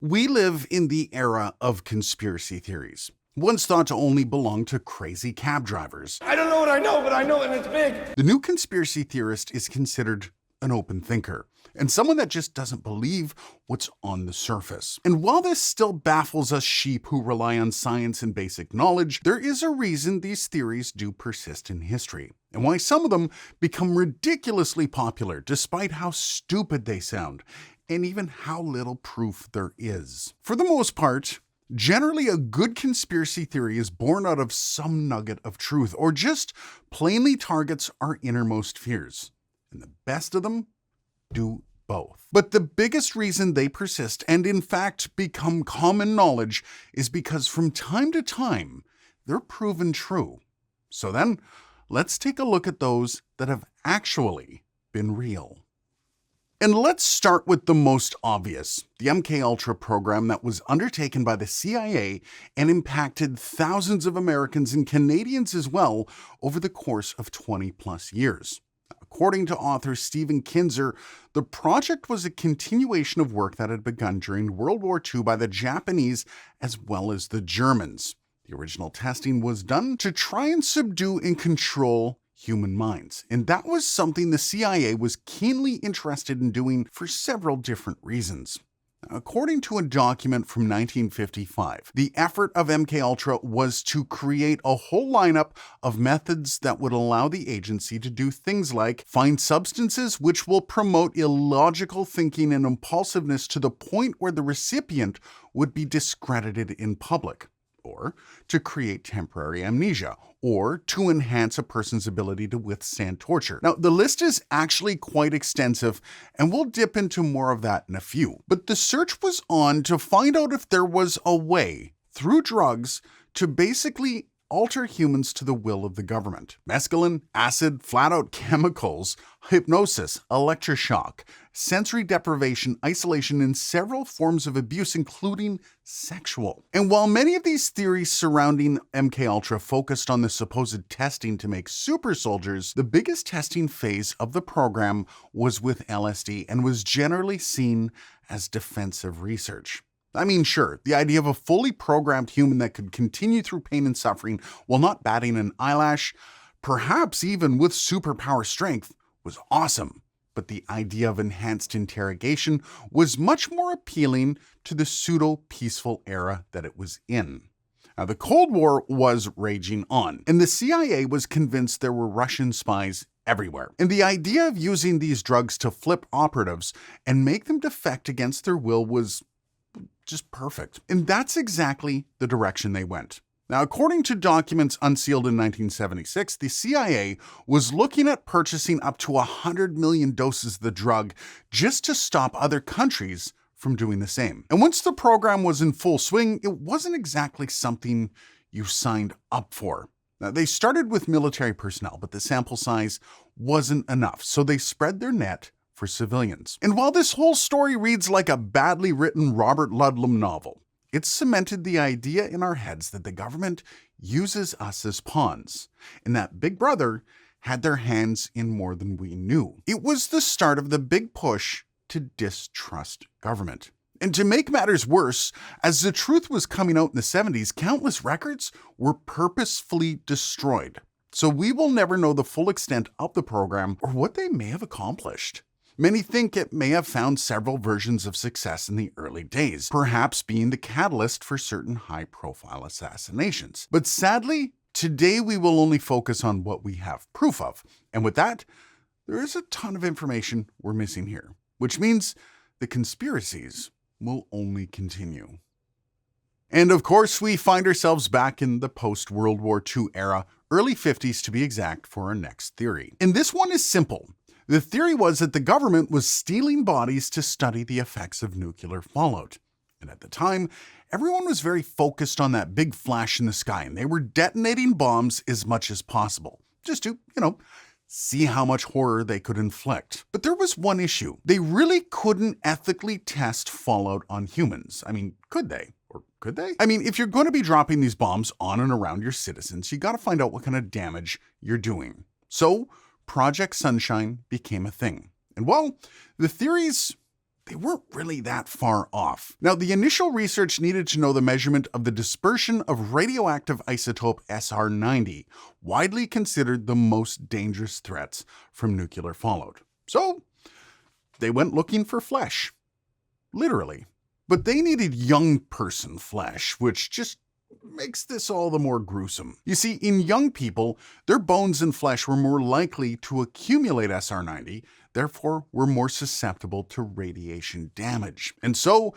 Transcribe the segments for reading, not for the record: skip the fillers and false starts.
We live in the era of conspiracy theories, once thought to only belong to crazy cab drivers. I don't know what I know, but I know and it's big. The new conspiracy theorist is considered an open thinker, and someone that just doesn't believe what's on the surface. And while this still baffles us sheep who rely on science and basic knowledge, there is a reason these theories do persist in history, and why some of them become ridiculously popular despite how stupid they sound, and even how little proof there is. For the most part, generally a good conspiracy theory is born out of some nugget of truth, or just plainly targets our innermost fears. And the best of them do both. But the biggest reason they persist, and in fact become common knowledge, is because from time to time, they're proven true. So then, let's take a look at those that have actually been real. And let's start with the most obvious, the MKUltra program that was undertaken by the CIA and impacted thousands of Americans and Canadians as well over the course of 20 plus years. According to author Stephen Kinzer, the project was a continuation of work that had begun during World War II by the Japanese as well as the Germans. The original testing was done to try and subdue and control human minds, and that was something the CIA was keenly interested in doing for several different reasons. According to a document from 1955, the effort of MKUltra was to create a whole lineup of methods that would allow the agency to do things like find substances which will promote illogical thinking and impulsiveness to the point where the recipient would be discredited in public, or to create temporary amnesia, or to enhance a person's ability to withstand torture. Now, the list is actually quite extensive, and we'll dip into more of that in a few. But the search was on to find out if there was a way, through drugs, to basically alter humans to the will of the government. Mescaline, acid, flat-out chemicals, hypnosis, electroshock, sensory deprivation, isolation, and several forms of abuse, including sexual. And while many of these theories surrounding MKUltra focused on the supposed testing to make super soldiers, the biggest testing phase of the program was with LSD and was generally seen as defensive research. I mean, sure, the idea of a fully programmed human that could continue through pain and suffering while not batting an eyelash, perhaps even with superpower strength, was awesome. But the idea of enhanced interrogation was much more appealing to the pseudo-peaceful era that it was in. Now, the Cold War was raging on, and the CIA was convinced there were Russian spies everywhere. And the idea of using these drugs to flip operatives and make them defect against their will was just perfect. And that's exactly the direction they went. Now, according to documents unsealed in 1976, the CIA was looking at purchasing up to 100 million doses of the drug just to stop other countries from doing the same. And once the program was in full swing, it wasn't exactly something you signed up for. Now, they started with military personnel, but the sample size wasn't enough, so they spread their net for civilians. And while this whole story reads like a badly written Robert Ludlum novel, it cemented the idea in our heads that the government uses us as pawns, and that Big Brother had their hands in more than we knew. It was the start of the big push to distrust government. And to make matters worse, as the truth was coming out in the 70s, countless records were purposefully destroyed. So we will never know the full extent of the program or what they may have accomplished. Many think it may have found several versions of success in the early days, perhaps being the catalyst for certain high-profile assassinations. But sadly, today we will only focus on what we have proof of. And with that, there is a ton of information we're missing here, which means the conspiracies will only continue. And of course, we find ourselves back in the post-World War II era, early 50s to be exact, for our next theory. And this one is simple. The theory was that the government was stealing bodies to study the effects of nuclear fallout. And at the time, everyone was very focused on that big flash in the sky, and they were detonating bombs as much as possible, just to, see how much horror they could inflict. But there was one issue. They really couldn't ethically test fallout on humans. I mean, could they? Or could they? I mean, if you're going to be dropping these bombs on and around your citizens, you got to find out what kind of damage you're doing. So Project Sunshine became a thing. And well, the theories, they weren't really that far off. Now, the initial research needed to know the measurement of the dispersion of radioactive isotope SR90, widely considered the most dangerous threats from nuclear fallout. So, they went looking for flesh. Literally. But they needed young person flesh, which just makes this all the more gruesome. You see, in young people, their bones and flesh were more likely to accumulate SR90, therefore were more susceptible to radiation damage. And so,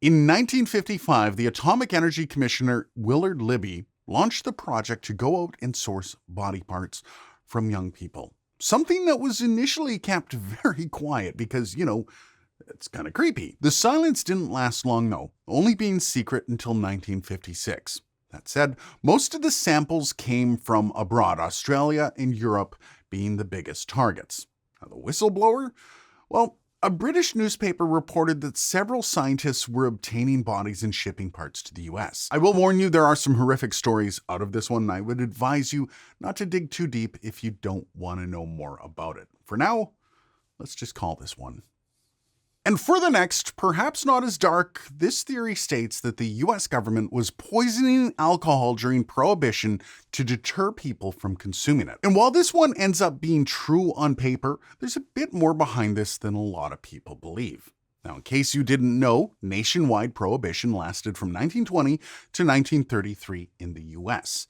in 1955, the Atomic Energy Commissioner Willard Libby launched the project to go out and source body parts from young people. Something that was initially kept very quiet because, it's kind of creepy. The silence didn't last long though, only being secret until 1956. That said, most of the samples came from abroad, Australia and Europe being the biggest targets. Now, the whistleblower? Well, a British newspaper reported that several scientists were obtaining bodies and shipping parts to the US. I will warn you, there are some horrific stories out of this one, and I would advise you not to dig too deep if you don't want to know more about it. For now, let's just call this one. And for the next, perhaps not as dark, this theory states that the US government was poisoning alcohol during Prohibition to deter people from consuming it. And while this one ends up being true on paper, there's a bit more behind this than a lot of people believe. Now, in case you didn't know, nationwide Prohibition lasted from 1920 to 1933 in the US.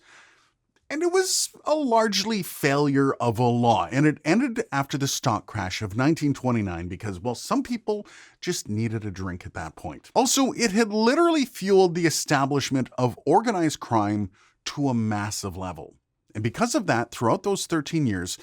And it was a largely failure of a law, and it ended after the stock crash of 1929 because, well, some people just needed a drink at that point. Also, it had literally fueled the establishment of organized crime to a massive level. And because of that, throughout those 13 years,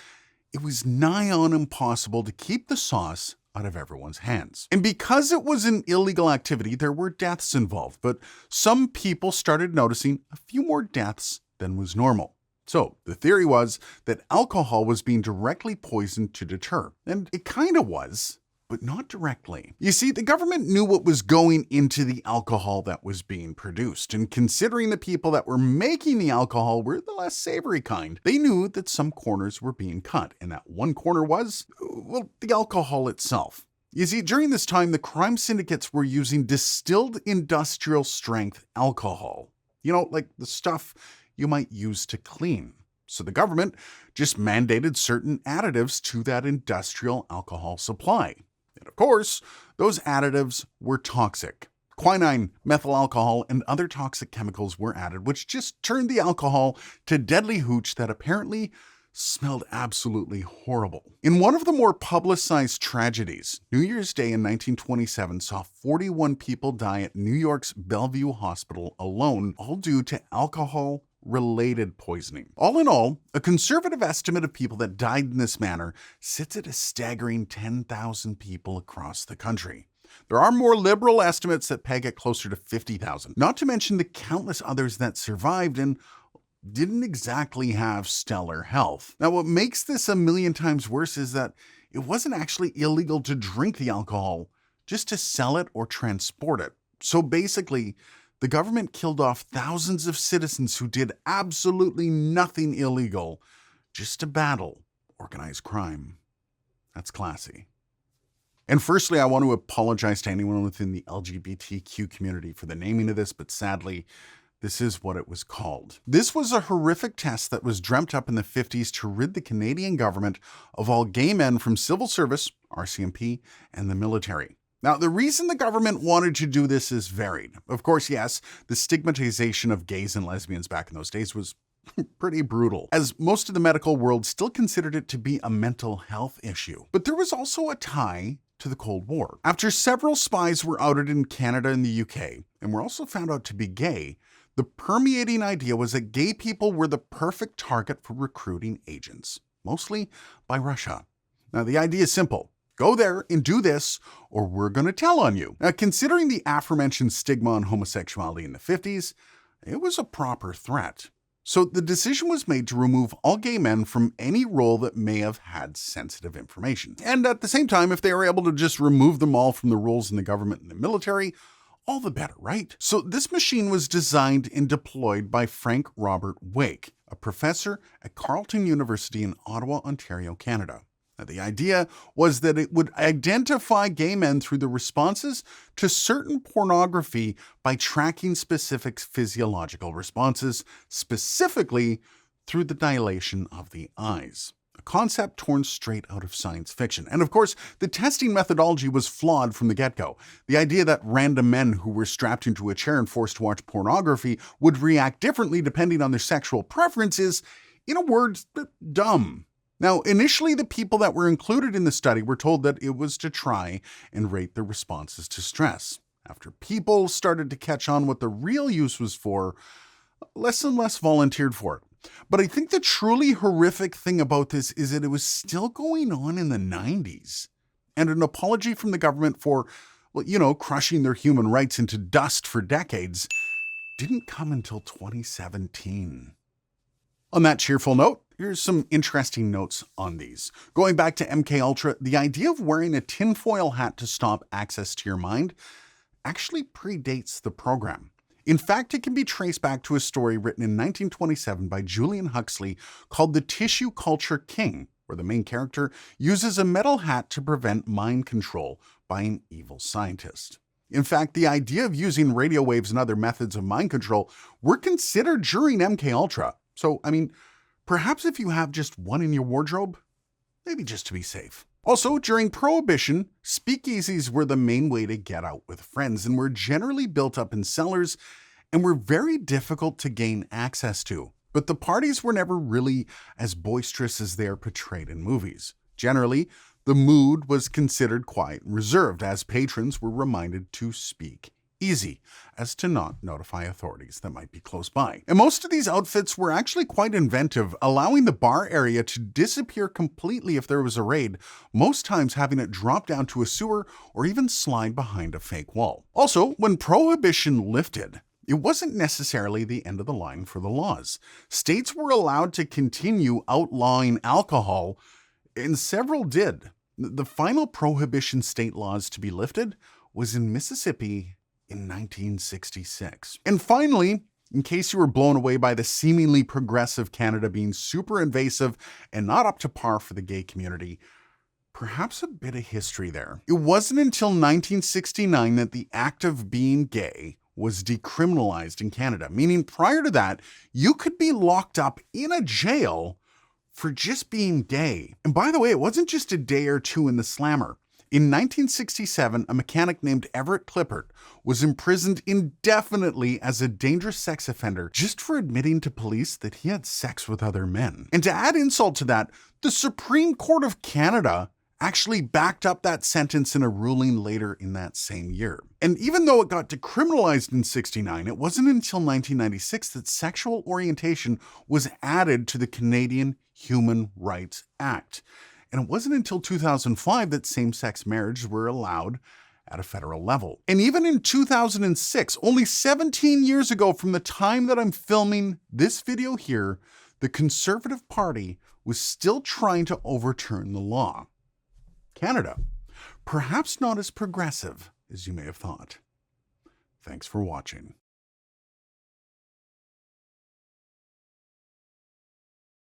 it was nigh on impossible to keep the sauce out of everyone's hands. And because it was an illegal activity, there were deaths involved, but some people started noticing a few more deaths than was normal. So the theory was that alcohol was being directly poisoned to deter. And it kind of was, but not directly. You see, the government knew what was going into the alcohol that was being produced. And considering the people that were making the alcohol were the less savory kind, they knew that some corners were being cut. And that one corner was, well, the alcohol itself. You see, during this time, the crime syndicates were using distilled industrial strength alcohol. Like the stuff you might use to clean. So the government just mandated certain additives to that industrial alcohol supply. And of course, those additives were toxic. Quinine, methyl alcohol, and other toxic chemicals were added, which just turned the alcohol to deadly hooch that apparently smelled absolutely horrible. In one of the more publicized tragedies, New Year's Day in 1927 saw 41 people die at New York's Bellevue Hospital alone, all due to alcohol-related poisoning. All in all, a conservative estimate of people that died in this manner sits at a staggering 10,000 people across the country. There are more liberal estimates that peg it closer to 50,000, not to mention the countless others that survived and didn't exactly have stellar health. Now, what makes this a million times worse is that it wasn't actually illegal to drink the alcohol, just to sell it or transport it. So basically, the government killed off thousands of citizens who did absolutely nothing illegal just to battle organized crime. That's classy. And firstly, I want to apologize to anyone within the LGBTQ community for the naming of this, but sadly, this is what it was called. This was a horrific test that was dreamt up in the 50s to rid the Canadian government of all gay men from civil service, RCMP, and the military. Now, the reason the government wanted to do this is varied. Of course, yes, the stigmatization of gays and lesbians back in those days was pretty brutal, as most of the medical world still considered it to be a mental health issue. But there was also a tie to the Cold War. After several spies were outed in Canada and the UK, and were also found out to be gay, the permeating idea was that gay people were the perfect target for recruiting agents, mostly by Russia. Now, the idea is simple. Go there and do this, or we're going to tell on you. Now, considering the aforementioned stigma on homosexuality in the 50s, it was a proper threat. So the decision was made to remove all gay men from any role that may have had sensitive information. And at the same time, if they were able to just remove them all from the roles in the government and the military, all the better, right? So this machine was designed and deployed by Frank Robert Wake, a professor at Carleton University in Ottawa, Ontario, Canada. Now, the idea was that it would identify gay men through the responses to certain pornography by tracking specific physiological responses, specifically through the dilation of the eyes. A concept torn straight out of science fiction. And of course, the testing methodology was flawed from the get-go. The idea that random men who were strapped into a chair and forced to watch pornography would react differently depending on their sexual preferences, in a word, dumb. Now, initially, the people that were included in the study were told that it was to try and rate their responses to stress. After people started to catch on what the real use was for, less and less volunteered for it. But I think the truly horrific thing about this is that it was still going on in the 90s. And an apology from the government for, crushing their human rights into dust for decades didn't come until 2017. On that cheerful note, here's some interesting notes on these. Going back to MKUltra, the idea of wearing a tinfoil hat to stop access to your mind actually predates the program. In fact, it can be traced back to a story written in 1927 by Julian Huxley called The Tissue Culture King, where the main character uses a metal hat to prevent mind control by an evil scientist. In fact, the idea of using radio waves and other methods of mind control were considered during MKUltra. So, perhaps if you have just one in your wardrobe, maybe just to be safe. Also, during Prohibition, speakeasies were the main way to get out with friends and were generally built up in cellars and were very difficult to gain access to. But the parties were never really as boisterous as they are portrayed in movies. Generally, the mood was considered quiet and reserved, as patrons were reminded to speak easy, as to not notify authorities that might be close by. And most of these outfits were actually quite inventive, allowing the bar area to disappear completely if there was a raid, most times having it drop down to a sewer or even slide behind a fake wall. Also, when Prohibition lifted, it wasn't necessarily the end of the line for the laws. States were allowed to continue outlawing alcohol, and several did. The final Prohibition state laws to be lifted was in Mississippi in 1966. And finally, in case you were blown away by the seemingly progressive Canada being super invasive and not up to par for the gay community, perhaps a bit of history there. It wasn't until 1969 that the act of being gay was decriminalized in Canada, meaning prior to that, you could be locked up in a jail for just being gay. And by the way, it wasn't just a day or two in the slammer. In 1967, a mechanic named Everett Clippert was imprisoned indefinitely as a dangerous sex offender just for admitting to police that he had sex with other men. And to add insult to that, the Supreme Court of Canada actually backed up that sentence in a ruling later in that same year. And even though it got decriminalized in '69, it wasn't until 1996 that sexual orientation was added to the Canadian Human Rights Act. And it wasn't until 2005 that same-sex marriages were allowed at a federal level. And even in 2006, only 17 years ago from the time that I'm filming this video here, the Conservative Party was still trying to overturn the law. Canada, perhaps not as progressive as you may have thought. Thanks for watching.